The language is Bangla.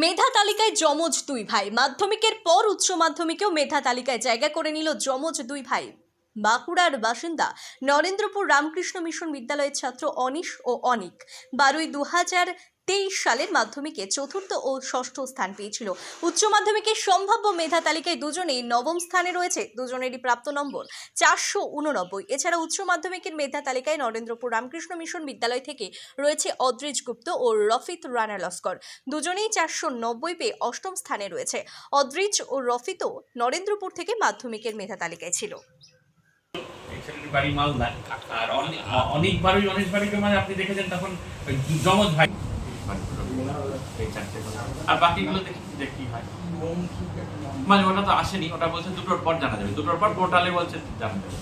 মেধা তালিকায় যমজ দুই ভাই। মাধ্যমিকের পর উচ্চ মাধ্যমিকেও মেধা তালিকায় জায়গা করে নিল যমজ দুই ভাই। বাঁকুড়ার বাসিন্দা নরেন্দ্রপুর রামকৃষ্ণ মিশন বিদ্যালয়ের ছাত্র অনিশ ও অনিক 12-2023 সালের মাধ্যমিকে চতুর্থ ও ষষ্ঠ স্থান পেয়েছিল। উচ্চ মাধ্যমিকের সম্ভাব্য মেধা তালিকায় দুজনেই নবম স্থানে রয়েছে। দুজনেরই প্রাপ্ত নম্বর 489। এছাড়া উচ্চ মাধ্যমিকের মেধা তালিকায় নরেন্দ্রপুর রামকৃষ্ণ মিশন বিদ্যালয় থেকে রয়েছে অদ্রিজ গুপ্ত ও রফিত রানা লস্কর। দুজনেই 490 পেয়ে অষ্টম স্থানে রয়েছে। অদ্রিজ ও রফিতও নরেন্দ্রপুর থেকে মাধ্যমিকের মেধা তালিকায় ছিল। বাড়ি মালদা আর অনেক বাড়িকে মানে আপনি দেখেছেন তখন যমজ ভাই আর বাকিগুলো দেখি হয় মানে ওটা তো আসেনি, ওটা বলছে দুটোর পর জানা যাবে, দুটোর পর পোর্টালে বলছে জানা যাবে।